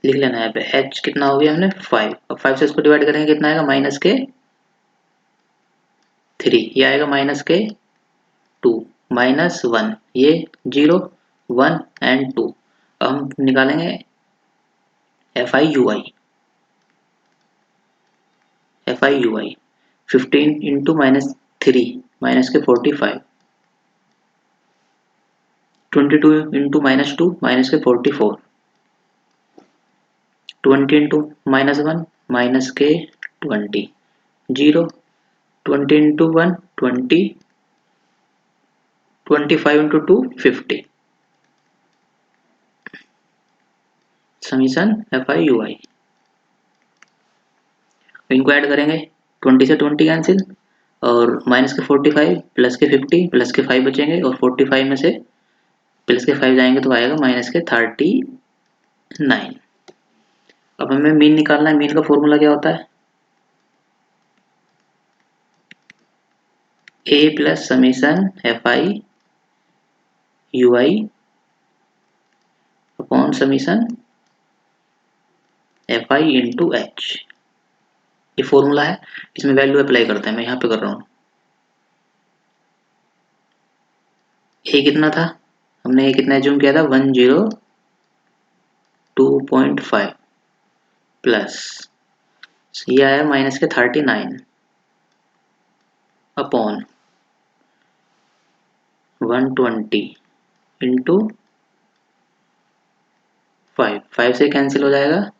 लिख लेना है यहाँ पे एच कितना हो गया हमने 5, और 5 से इसको डिवाइड करेंगे कितना आएगा माइनस के 3, ये आएगा माइनस के 2, माइनस 1, ये 0 1 एंड 2। अब हम निकालेंगे f i u i, f i u I 15 into minus 3 minus के 45, 22 इंटू माइनस 2 माइनस के 44, 20 इंटू माइनस 1 माइनस के 20, 0, 20 into 1 20, 25 into 2 50, summation f i u i. इनको ऐड करेंगे, 20 से 20 कैंसिल, और माइनस के 45 प्लस के 50 प्लस के 5 बचेंगे, और 45 में से प्लस के 5 जाएंगे तो आएगा माइनस के 39। अब हमें मीन निकालना है। मीन का फॉर्मूला क्या होता है, a plus summation f i u i upon summation f i into h. ये फॉर्मूला है, इसमें वैल्यू अप्लाई करते हैं। मैं यहाँ पे कर रहा हूँ। ए कितना था, हमने ए कितना एज्यूम किया था 102.5 प्लस ये आया माइनस के 39 अपॉन 120 इंटू 5 से कैंसिल हो जाएगा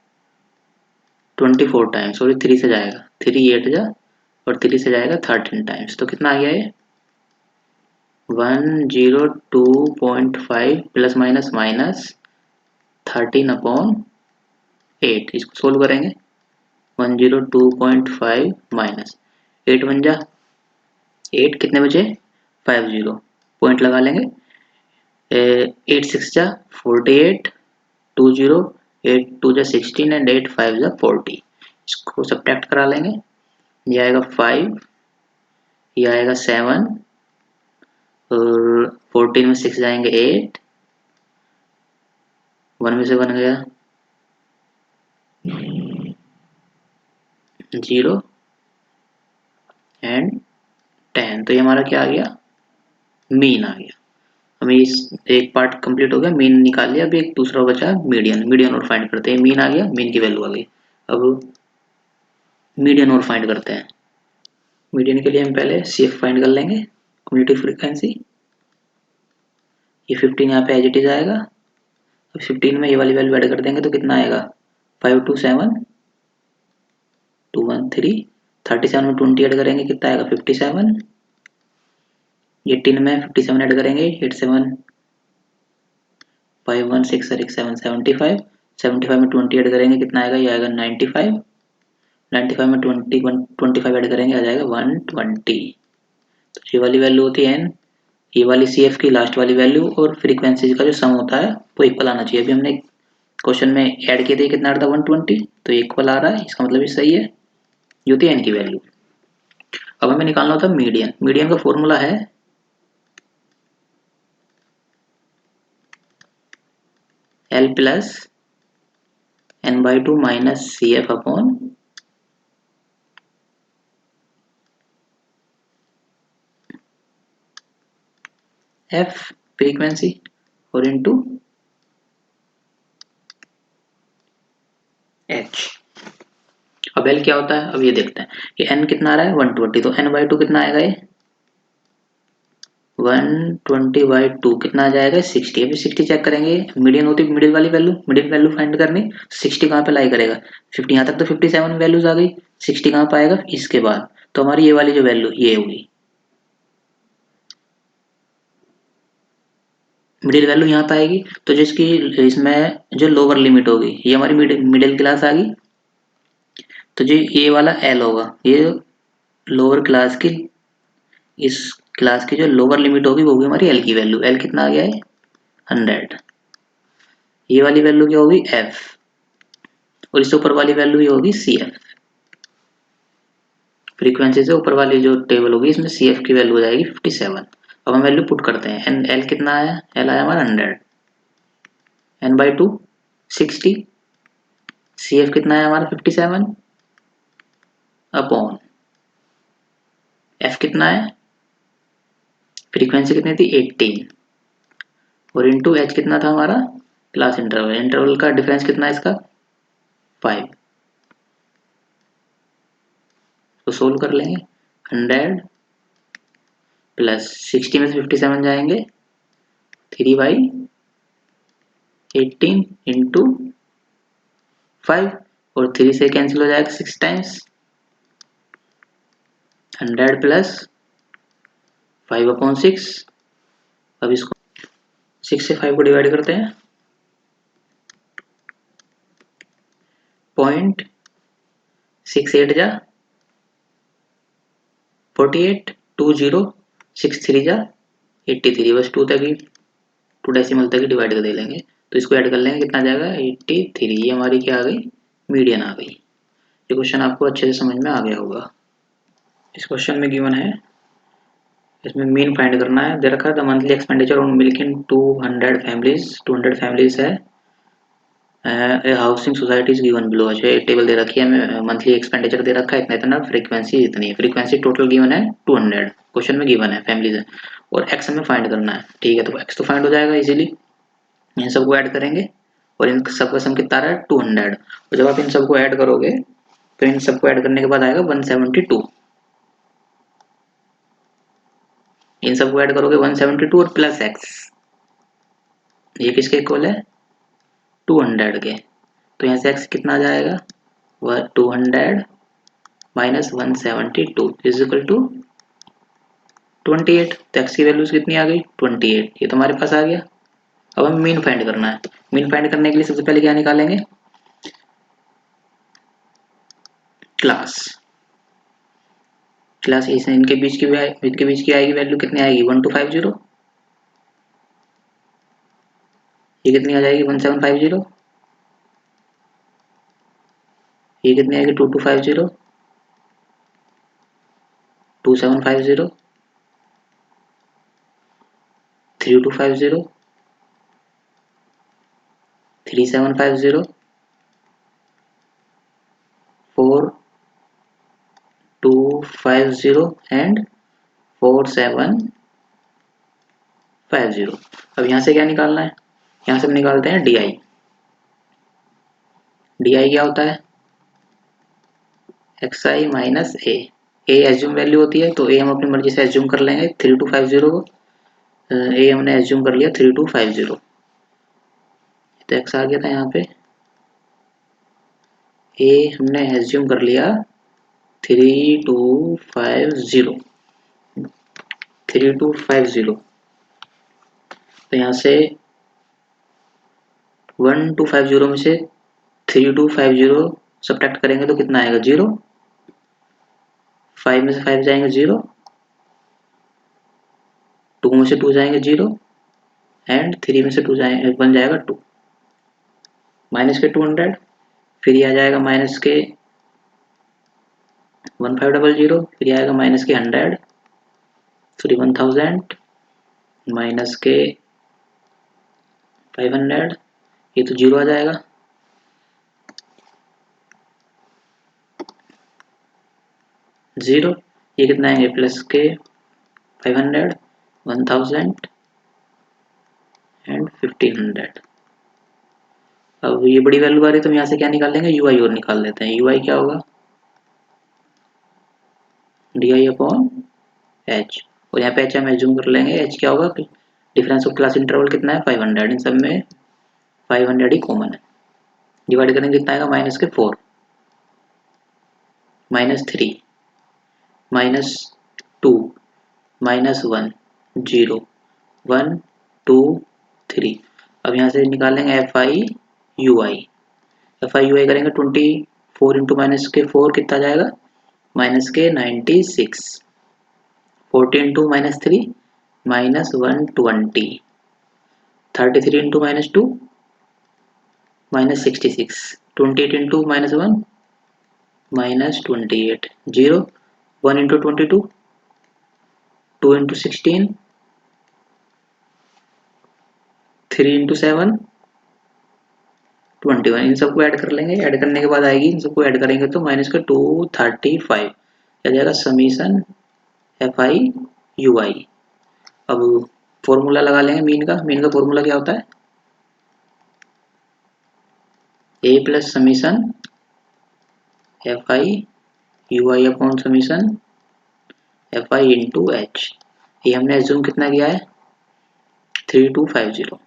24 टाइम्स, और 3 से जाएगा 3 8 जा और 3 से जाएगा 13 टाइम्स। तो कितना आ गया ये 102.5 प्लस माइनस माइनस 13 अपॉन 8। इसको सोल्व करेंगे 102.5 माइनस 8 बन जा 8 कितने बचे 50 पॉइंट लगा लेंगे 8 6 जा 48 2 0 8 2 जा 16 एंड 8 5 जा 40। इसको सब्ट्रैक्ट करा लेंगे, ये आएगा 5, ये आएगा 7 और 14 में 6 जाएंगे 8, 1 में से 1 गया 0 एंड 10। तो ये हमारा क्या आ गया मीन आ गया। हमें इस एक पार्ट कंप्लीट हो गया, मीन निकाल लिया। अभी एक दूसरा बचा मीडियन। मीडियन और फाइंड करते हैं। मीन आ गया, मीन की वैल्यू आ गई। अब मीडियन और फाइंड करते हैं। मीडियन के लिए हम पहले CF फाइंड कर लेंगे, कम्युलेटिव फ्रीक्वेंसी। ये 15 यहाँ पे एज इट इज आएगा। अब 15 में ये वाली वैल्यू ऐड कर देंगे तो कितना आएगा 527 213। 37 में 20 ऐड करेंगे कितना आएगा 57। 18 में 57 ऐड करेंगे 87 516 7 75। 75 में 20 ऐड करेंगे कितना आएगा, ये आएगा 95। 95 में 25 ऐड करेंगे आ जाएगा 120। तो ये वाली वैल्यू होती है n, ये वाली CF की लास्ट वाली वैल्यू और फ्रीक्वेंसी का जो सम होता है वो इक्वल आना चाहिए। अभी हमने क्वेश्चन में ऐड किए थे कितना आ रहा था 120, तो इक्वल आ रहा है, इसका मतलब ये सही है। ये होती है n की वैल्यू। अब हमें निकालना होता है मीडियन। मीडियन का फॉर्मूला है L plus n/2 minus CF upon F frequency और इनटू H। अब L क्या होता है, अब ये देखते हैं कि n कितना आ रहा है 120, तो n/2 कितना आएगा ये 120/2 कितना आ जाएगा 60। अभी 60 चेक करेंगे, मीडियन होती है मिडिल वाली वैल्यू, मिडिल वैल्यू फाइंड करनी। 60 कहाँ पे लाई करेगा 50, यहाँ तक तो 57 वैल्यूज आ गई, 60 कहाँ पे आएगा इसके बाद। तो हमारी ये वाली जो वैल्यू ये होगी मिडिल वैल्यू यहाँ पे आएगी। तो जिसकी इसमें जो लोअर लिमिट होगी ये हमारी मिडिल क्लास आ गई। तो जो ये वाला L होगा ये लोअर क्लास की, इस क्लास की जो लोअर लिमिट होगी वो होगी हमारी L की वैल्यू। L कितना आ गया है 100। ये वाली वैल्यू क्या होगी F और इससे ऊपर वाली वैल्यू ये होगी CF। फ्रीक्वेंसी से ऊपर वाली जो टेबल होगी इसमें CF की वैल्यू हो जाएगी 57। अब हम वैल्यू पुट करते हैं। L कितना आया, L आया हमारा 100, n/2 60, CF कितना है हमारा 57 अपॉन F कितना है, फ्रीक्वेंसी कितनी थी 18 और इनटू H कितना था हमारा क्लास इंटरवल। इंटरवल का डिफरेंस कितना है इसका 5। तो सोल्व कर लेंगे 100 प्लस 60 में से 57 जाएंगे 3/18 इंटू 5 और 3 से कैंसिल हो जाएगा 6 टाइम्स। 100 प्लस 5/6। अब इसको 6 से 5 को डिवाइड करते हैं 0.68 जा 48 2 0 6 3 जा 83, बस 2 तक ही 2 डेसिमल तक ही डिवाइड कर दे लेंगे। तो इसको ऐड कर लेंगे कितना जाएगा 83। ये हमारी क्या आ गई मीडियन आ गई। ये क्वेश्चन आपको अच्छे से समझ में आ गया होगा। इस क्वेश्चन में गिवन है इसमें मीन फाइंड करना है। दे रखा है the monthly expenditure on milk in 200 families है। Housing societies given below. अच्छा एक टेबल दे रखी है हमें, मंथली एक्सपेंडिचर दे रखा है इतना इतना, फ्रीक्वेंसी इतनी है, फ्रीक्वेंसी टोटल गिवन है 200, क्वेश्चन में गिवन है फैमिलीज है, और एक्स हमें फाइंड करना है। ठीक है, तो एक्स तो फाइंड हो जाएगा इजीली, इन सबको ऐड करेंगे और इन सबका सम कितना आ रहा है 200, और जब आप इन सबको ऐड करोगे तो इन सबको ऐड करने के बाद आएगा 172, इन सबको ऐड करोगे 172 और प्लस एक्स, ये किसके इक्वल है 200 के। तो यहाँ से एक्स कितना आ जाएगा, वह 200 माइनस 172 इज इक्वल टू 28। तो एक्स की वैल्यूज कितनी आ गई 28, ये तो हमारे पास आ गया। अब हमें मीन फाइंड करना है। मीन फाइंड करने के लिए सबसे पहले क्या निकालेंगे, क्लास। क्लास इस इनके बीच की आएगी वैल्यू कितनी आएगी 1250, ये कितनी आ जाएगी 1750, ये कितनी आएगी 2250, 2750, 3250, 3750, 4250 एंड 4750। अब यहाँ से क्या निकालना है, यहाँ से हम निकालते हैं डी आई। डी आई क्या होता है एक्स आई माइनस ए। ए एज्यूम वैल्यू होती है, तो ए हम अपनी मर्जी से एज्यूम कर लेंगे 3250 को, ए हमने एज्यूम कर लिया 3250, तो एक्स आ गया था यहाँ पे, ए हमने एज्यूम कर लिया 3250, 3250। तो यहाँ से 1250 में से 3250 सब्ट्रैक्ट करेंगे तो कितना आएगा 0, 5 में से 5 जाएंगे 0, 2 में से 2 जाएंगे 0 एंड 3 में से 2 जाएंगे 1 जाएगा 2, माइनस के 200, फिर ये आ जाएगा माइनस के 1500, फिर आएगा माइनस के 100, सॉरी 1000, माइनस के 500, ये तो 0 आ जाएगा, 0, ये कितना आएंगे प्लस के 500, 1000 एंड 1500। अब ये बड़ी वैल्यू आ रही है तो हम यहाँ से क्या निकालेंगे यू आई और निकाल लेते हैं। यू आई क्या होगा डी आई अपॉन एच, और यहाँ पे एच हम एज्यूम कर लेंगे, एच क्या होगा डिफरेंस ऑफ क्लास इंटरवल कितना है 500, इन सब में 500 ही कॉमन है। डिवाइड करेंगे कितना आएगा माइनस के 4, माइनस 3, माइनस 2, माइनस 1, 0, 1, 2, 3। अब यहाँ से निकालेंगे f i u i. F i u i करेंगे 24 इंटू माइनस के 4 कितना जाएगा माइनस के 96, 40 into minus 3 minus 120, 33 into minus 2 minus 66, 28 into minus 1 minus 28, 0, 1 into 22, 2 into 16, 3 into 7, 21। इन सबको ऐड कर लेंगे, ऐड करने के बाद आएगी, इन सबको ऐड करेंगे तो माइनस का 235 क्या जाएगा समीशन एफ आई यू आई। अब फॉर्मूला लगा लेंगे मीन का फॉर्मूला क्या होता है a plus summation f i u i upon summation f i into h. ये हमने एज्यूम कितना किया है 3250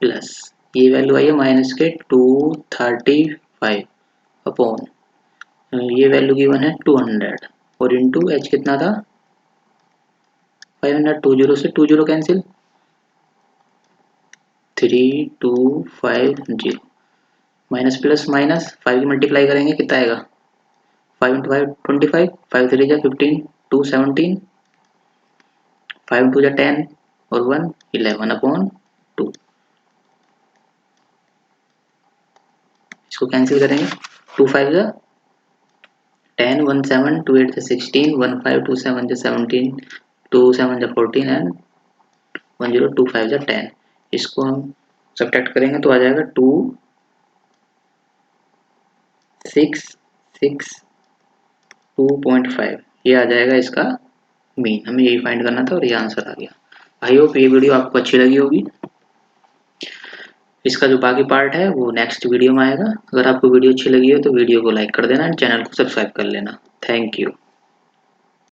प्लस ये वैल्यू आई है माइनस के 235 अपॉन ये वैल्यू गिवन है 200 और इंटू एच कितना था 500, 20 से 20 कैंसिल 3250 माइनस प्लस माइनस 5 की मल्टीप्लाई करेंगे कितना आएगा 5 इंटू 5 25, 5 3 जा 15, 2 17, 5 2 जा 10 और 1 11 अपॉन 2। इसको कैंसिल करेंगे 2 5 जा 10 1 7 2 8 16 1 5 2 7 17 2 7 14 एंड 1 0 2 5 10। इसको हम सब्ट्रैक्ट करेंगे तो आ जाएगा 2 6 6 2.5। ये आ जाएगा इसका मीन। हमें यही फाइंड करना था और ये आंसर आ गया। आई होप ये वीडियो आपको अच्छी लगी होगी। इसका जो बाकी पार्ट है वो नेक्स्ट वीडियो में आएगा। अगर आपको वीडियो अच्छी लगी हो तो वीडियो को लाइक कर देना एंड चैनल को सब्सक्राइब कर लेना। Thank you.